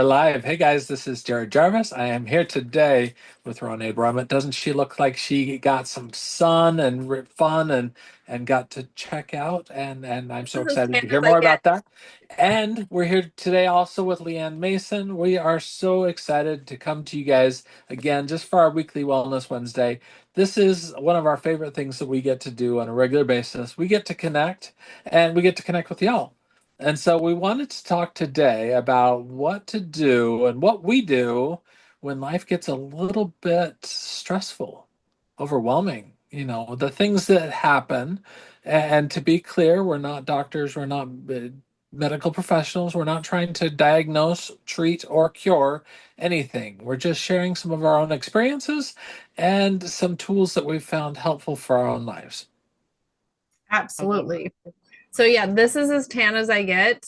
Live. Hey guys, this is Jared Jarvis. I am here today with Renee Brummett. Doesn't she look like she got some sun and fun and got to check out? And I'm so This is as excited tan to as hear I more get. about that. And we're here today also with Leanne Mason. We are so excited to come to you guys again just for our weekly Wellness Wednesday. This is one of our favorite things that we get to do on a regular basis. We get to connect and we get to connect with y'all. And so we wanted to talk today about what to do and what we do when life gets a little bit stressful, overwhelming, the things that happen. And to be clear, we're not doctors, we're not medical professionals, we're not trying to diagnose, treat, or cure anything. We're just sharing some of our own experiences and some tools that we've found helpful for our own lives. Absolutely. So yeah, this is as tan as I get.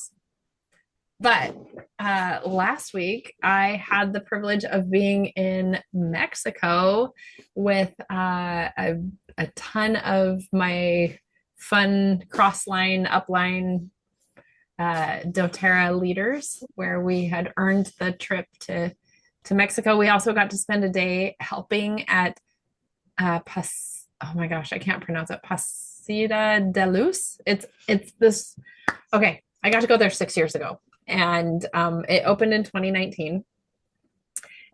But last week I had the privilege of being in Mexico with a ton of my fun cross-line, upline doTERRA leaders, where we had earned the trip to Mexico. We also got to spend a day helping at oh my gosh, I can't pronounce it. Pasida de Luz. It's this. Okay, I got to go there 6 years ago, and it opened in 2019.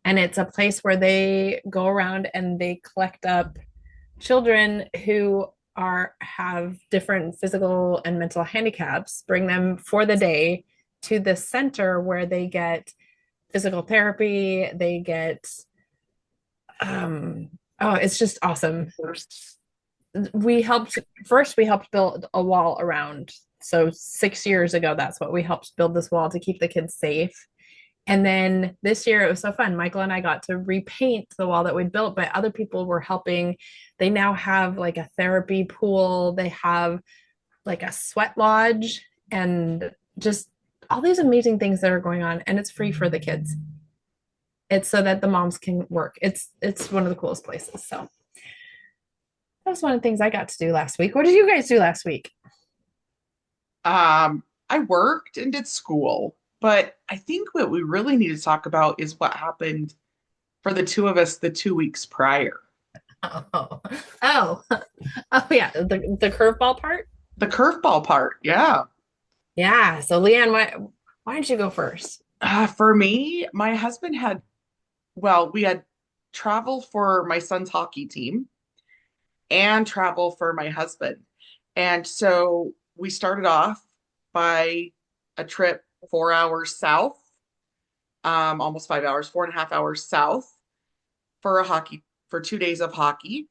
And it's a place where they go around and they collect up children who are have different physical and mental handicaps, bring them for the day to the center where they get physical therapy. They get oh, it's just awesome. We helped build a wall around. So 6 years ago, that's what we helped build, this wall to keep the kids safe. And then this year it was so fun. Michael and I got to repaint the wall that we'd built, but other people were helping. They now have like a therapy pool, they have like a sweat lodge, and just all these amazing things that are going on. And it's free for the kids. It's so that the moms can work. It's one of the coolest places. So that was one of the things I got to do last week. What did you guys do last week? I worked and did school, but I think what we really need to talk about is what happened for the two of us the 2 weeks prior. Oh, oh, oh yeah, the curveball part. The curveball part, yeah. Yeah. So Leanne, why didn't you go first? For me, my husband had, well, we had travel for my son's hockey team and travel for my husband. And so we started off by a trip 4 hours south, almost 5 hours, 4.5 hours south for a hockey, for 2 days of hockey.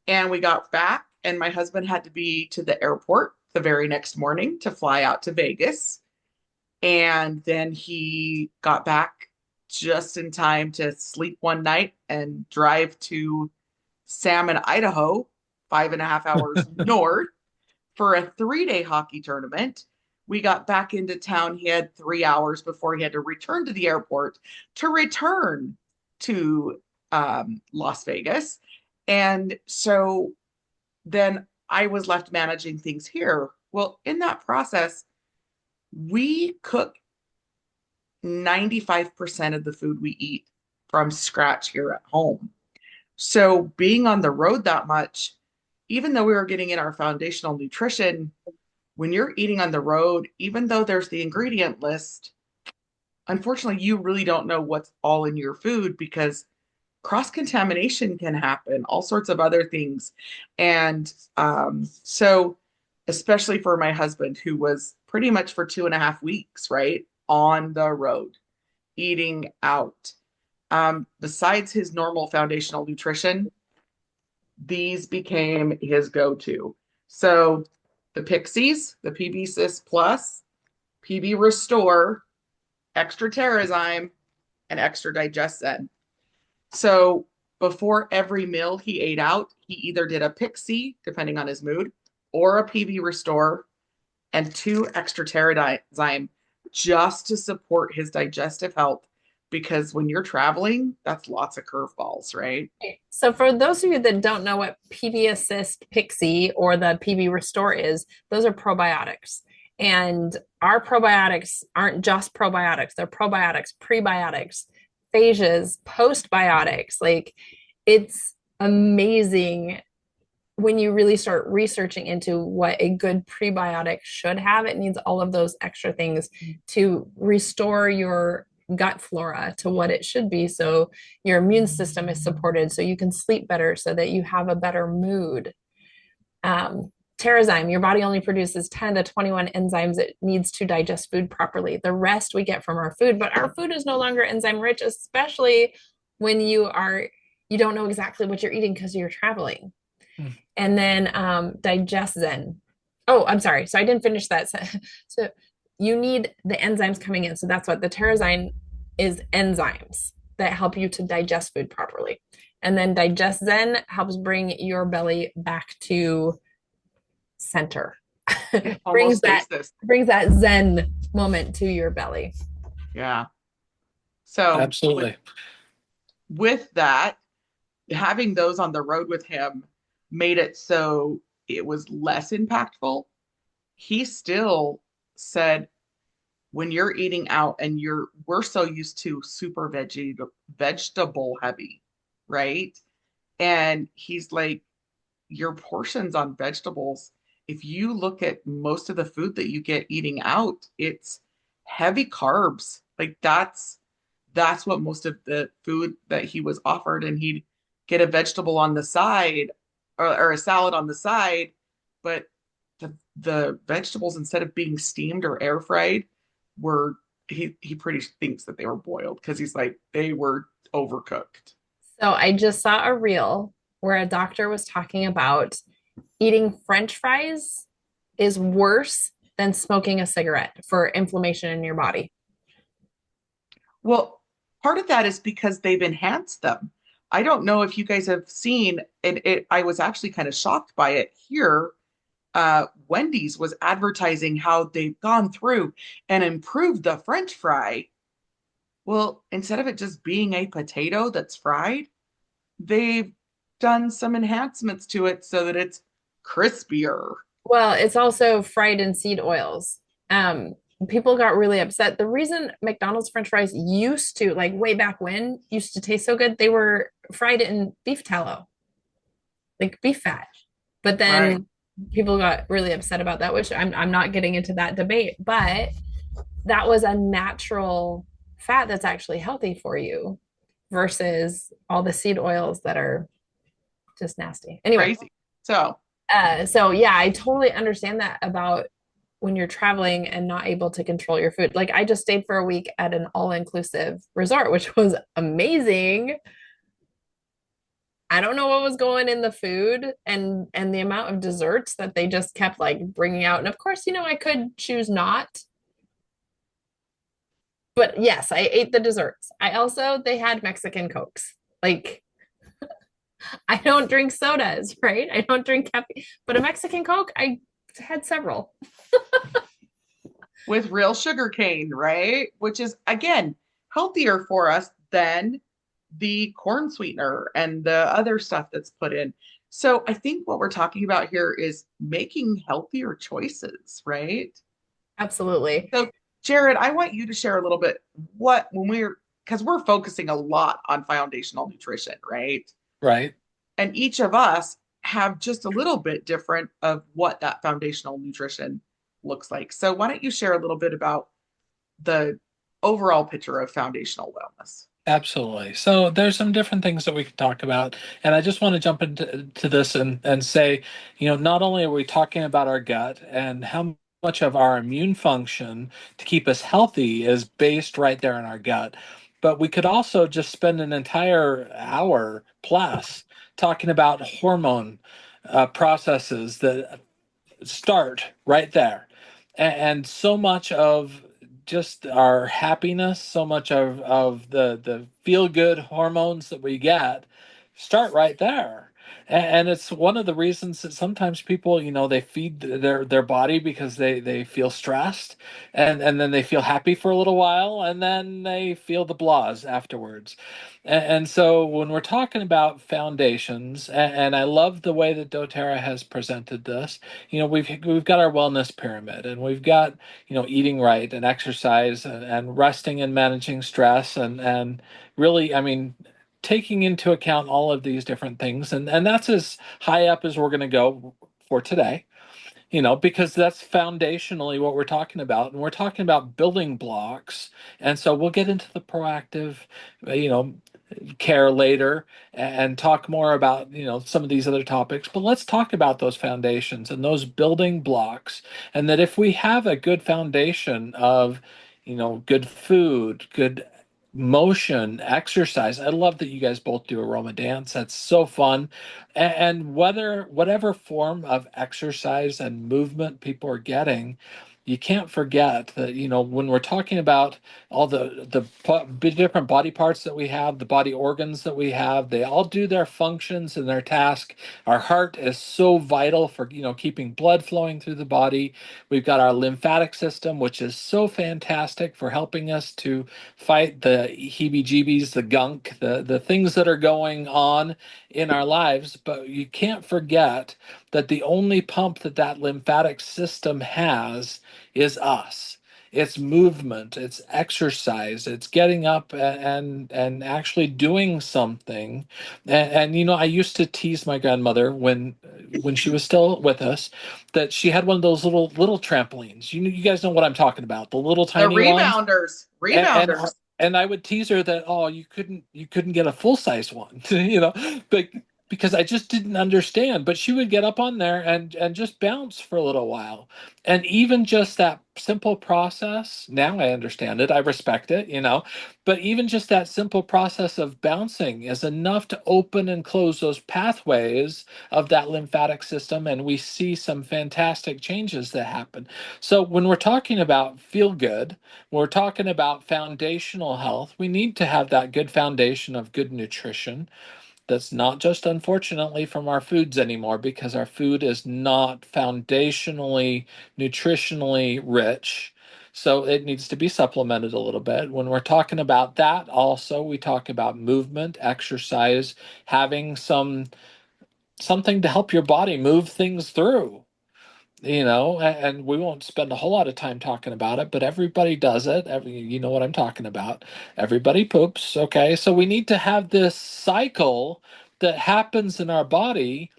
And we got back, and my husband had to be to the airport the very next morning to fly out to Vegas. And then he got back just in time to sleep one night and drive to Salmon, Idaho, 5.5 hours north for a 3 day hockey tournament. We got back into town. He had 3 hours before he had to return to the airport to return to Las Vegas. And so then I was left managing things here. Well, in that process, we cook 95% of the food we eat from scratch here at home. So being on the road that much, even though we were getting in our foundational nutrition, when you're eating on the road, even though there's the ingredient list, unfortunately, you really don't know what's all in your food because cross contamination can happen, all sorts of other things. And so, especially for my husband, who was pretty much for 2.5 weeks, right, on the road, eating out. Besides his normal foundational nutrition, these became his go-to. So the Pixies, the PB Cis Plus, PB Restore, Extra Terrazyme, and Extra Digest Zen. So before every meal he ate out, he either did a Pixie, depending on his mood, or a PB Restore, and 2 Extra Terrazyme just to support his digestive health. Because when you're traveling, that's lots of curveballs, right? So for those of you that don't know what PB Assist Pixie or the PB Restore is, those are probiotics. And our probiotics aren't just probiotics, they're probiotics, prebiotics, phages, postbiotics. Like it's amazing when you really start researching into what a good prebiotic should have. It needs all of those extra things to restore your gut flora to what it should be, so your immune system is supported, so you can sleep better, so that you have a better mood. Terrazyme, your body only produces 10 to 21 enzymes it needs to digest food properly. The rest we get from our food, but our food is no longer enzyme rich, especially when you don't know exactly what you're eating because you're traveling. Mm. And then digest zen. Oh, I'm sorry. So I didn't finish that. So you need the enzymes coming in. So that's what the Terrazyme is, enzymes that help you to digest food properly. And then digest zen helps bring your belly back to center. brings that Homostasis. brings that zen moment to your belly. Yeah. So Absolutely. with that, having those on the road with him made it so it was less impactful. He still said, when you're eating out and we're so used to super vegetable heavy, right? And he's like, your portions on vegetables, if you look at most of the food that you get eating out, it's heavy carbs. Like that's what most of the food that he was offered, and he'd get a vegetable on the side, or a salad on the side, but the vegetables, instead of being steamed or air fried, were he pretty thinks that they were boiled, because he's like they were overcooked. So I just saw a reel where a doctor was talking about eating French fries is worse than smoking a cigarette for inflammation in your body. Well, part of that is because they've enhanced them. I don't know if you guys have seen, and I was actually kind of shocked by it here. Wendy's was advertising how they've gone through and improved the French fry. Well, instead of it just being a potato that's fried, they've done some enhancements to it so that it's crispier. Well, it's also fried in seed oils. People got really upset. The reason McDonald's French fries used to, like way back when, used to taste so good, they were fried in beef tallow, like beef fat. But Right. then people got really upset about that, which I'm not getting into that debate, but that was a natural fat that's actually healthy for you versus all the seed oils that are just nasty. Anyway, Crazy. So, so yeah, I totally understand that about when you're traveling and not able to control your food. Like I just stayed for a week at an all-inclusive resort, which was amazing. I don't know what was going in the food and the amount of desserts that they just kept like bringing out. And of course, I could choose not. But yes, I ate the desserts. I also they had Mexican Cokes. Like I don't drink sodas, right? I don't drink caffeine, but a Mexican Coke, I had several. with real sugar cane, right? Which is, again, healthier for us than the corn sweetener and the other stuff that's put in. So I think what we're talking about here is making healthier choices, right? Absolutely. So, Jared, I want you to share a little bit because we're focusing a lot on foundational nutrition, right? Right. And each of us have just a little bit different of what that foundational nutrition looks like. So why don't you share a little bit about the overall picture of foundational wellness? Absolutely. So there's some different things that we can talk about. And I just want to jump into this and say, not only are we talking about our gut and how much of our immune function to keep us healthy is based right there in our gut, but we could also just spend an entire hour plus talking about hormone processes that start right there. And so much of just our happiness, so much of the feel good hormones that we get start right there. And it's one of the reasons that sometimes people, they feed their body because they feel stressed, and then they feel happy for a little while, and then they feel the blahs afterwards. And so when we're talking about foundations, and I love the way that doTERRA has presented this. We've got our wellness pyramid, and we've got, eating right and exercise, and resting and managing stress, and really, I mean, taking into account all of these different things, and that's as high up as we're going to go for today, because that's foundationally what we're talking about, and we're talking about building blocks. And so we'll get into the proactive, you know care later, and talk more about, some of these other topics. But let's talk about those foundations and those building blocks. And that if we have a good foundation of, good food, good motion, exercise. I love that you guys both do aroma dance. That's so fun. And whatever form of exercise and movement people are getting, you can't forget that, when we're talking about all the different body parts that we have, the body organs that we have, they all do their functions and their task. Our heart is so vital for, keeping blood flowing through the body. We've got our lymphatic system, which is so fantastic for helping us to fight the heebie-jeebies, the gunk, the things that are going on in our lives. But you can't forget that the only pump that lymphatic system has is us. It's movement, it's exercise, it's getting up and actually doing something. And I used to tease my grandmother when she was still with us, that she had one of those little trampolines. You guys know what I'm talking about, the little The tiny ones. rebounders, and rebounders. and I would tease her that, oh, you couldn't get a full size one, but because I just didn't understand. But she would get up on there and just bounce for a little while, and even just that simple process. Now I understand it. I respect it. But even just that simple process of bouncing is enough to open and close those pathways of that lymphatic system, and we see some fantastic changes that happen. So when we're talking about feel good, we're talking about foundational health. We need to have that good foundation of good nutrition that's not just, unfortunately, from our foods anymore, because our food is not foundationally, nutritionally rich. So it needs to be supplemented a little bit. When we're talking about that, also, we talk about movement, exercise, having something to help your body move things through. And we won't spend a whole lot of time talking about it, but everybody does it. You know what I'm talking about. Everybody poops. Okay. So we need to have this cycle that happens in our body,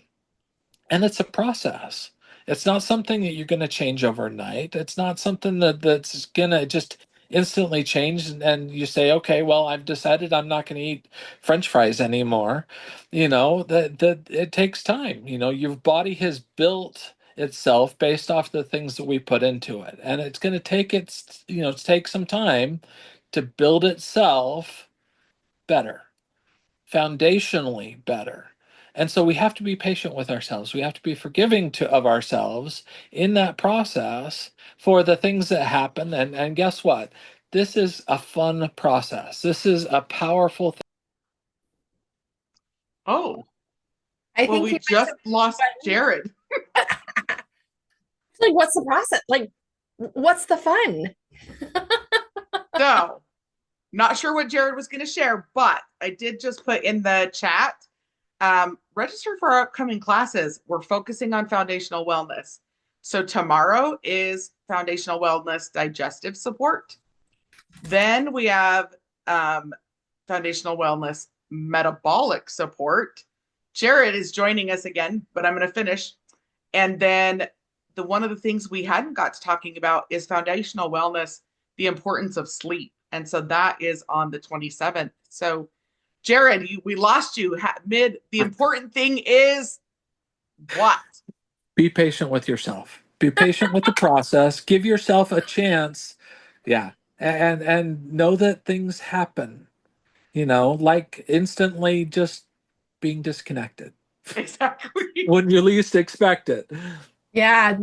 and it's a process. It's not something that you're going to change overnight. It's not something that's going to just instantly change, and you say, okay, well, I've decided I'm not going to eat French fries anymore. That it takes time. Your body has built itself based off the things that we put into it, and it's going to take some time to build itself better, foundationally better. And so we have to be patient with ourselves. We have to be forgiving of ourselves in that process for the things that happen. And guess what? This is a fun process. This is a powerful thing. Oh, I well, think we you might just have lost fun. Jared. Like, what's the process? Like, what's the fun? So, not sure what Jared was going to share, but I did just put in the chat, register for our upcoming classes. We're focusing on foundational wellness. So, tomorrow is foundational wellness digestive support. Then we have foundational wellness metabolic support. Jared is joining us again, but I'm going to finish. And then one of the things we hadn't got to talking about is foundational wellness, the importance of sleep. And so that is on the 27th. So, Jared, we lost you mid. The important thing is what? Be patient with yourself. Be patient with the process. Give yourself a chance. Yeah. And know that things happen, like instantly just being disconnected Exactly. when you least expect it. Yeah.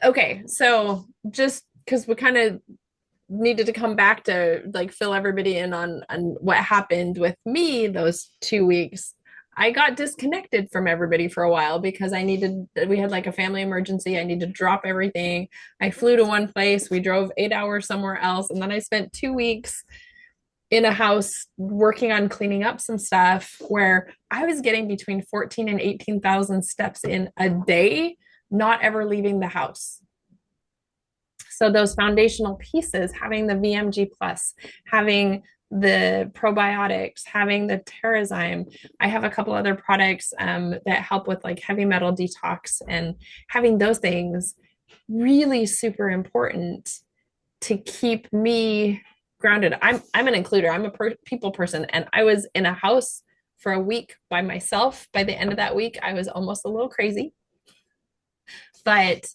Okay. So just because we kind of needed to come back to like fill everybody in on what happened with me those 2 weeks. I got disconnected from everybody for a while because we had like a family emergency. I needed to drop everything. I flew to one place. We drove 8 hours somewhere else. And then I spent 2 weeks in a house working on cleaning up some stuff where I was getting between 14 and 18,000 steps in a day, not ever leaving the house. So those foundational pieces, having the VMG plus, having the probiotics, having the Terrazyme. I have a couple other products that help with like heavy metal detox, and having those things really super important to keep me grounded. I'm an includer. I'm a people person, and I was in a house for a week by myself. By the end of that week, I was almost a little crazy, but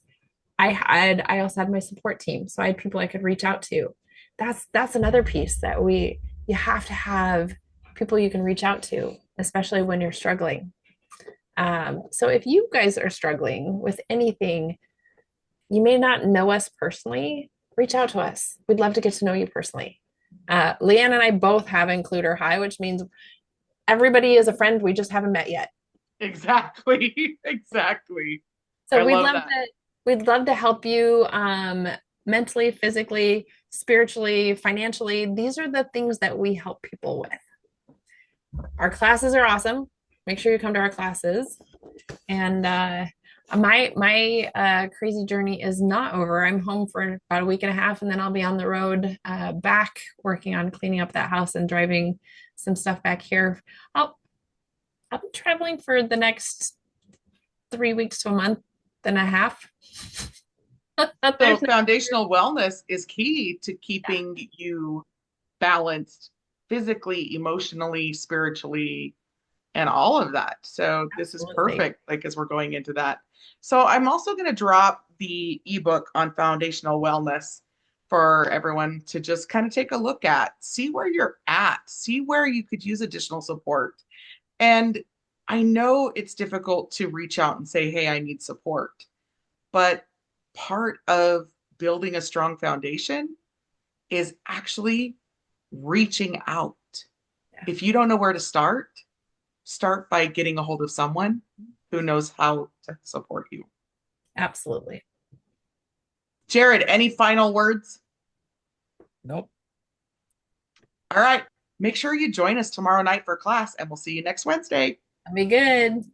I also had my support team, so I had people I could reach out to. That's another piece that you have to have people you can reach out to, especially when you're struggling. So if you guys are struggling with anything, you may not know us personally, reach out to us. We'd love to get to know you personally. Leanne and I both have Includer High, which means everybody is a friend. We just haven't met yet. Exactly. Exactly. So I love that. we'd love to help you mentally, physically, spiritually, financially. These are the things that we help people with. Our classes are awesome. Make sure you come to our classes. And my crazy journey is not over. I'm home for about a week and a half, and then I'll be on the road back working on cleaning up that house and driving some stuff back here. I'll be traveling for the next 3 weeks to a month and a half. So foundational wellness is key to keeping you balanced physically, emotionally, spiritually, and all of that. So this is perfect, like as we're going into that. So I'm also going to drop the ebook on foundational wellness for everyone to just kind of take a look at, see where you're at, see where you could use additional support. And I know it's difficult to reach out and say, hey, I need support. But part of building a strong foundation is actually reaching out. Yeah. If you don't know where to start by getting a hold of someone who knows how to support you. Absolutely. Jared, any final words? Nope. All right. Make sure you join us tomorrow night for class, and we'll see you next Wednesday. That'd be good.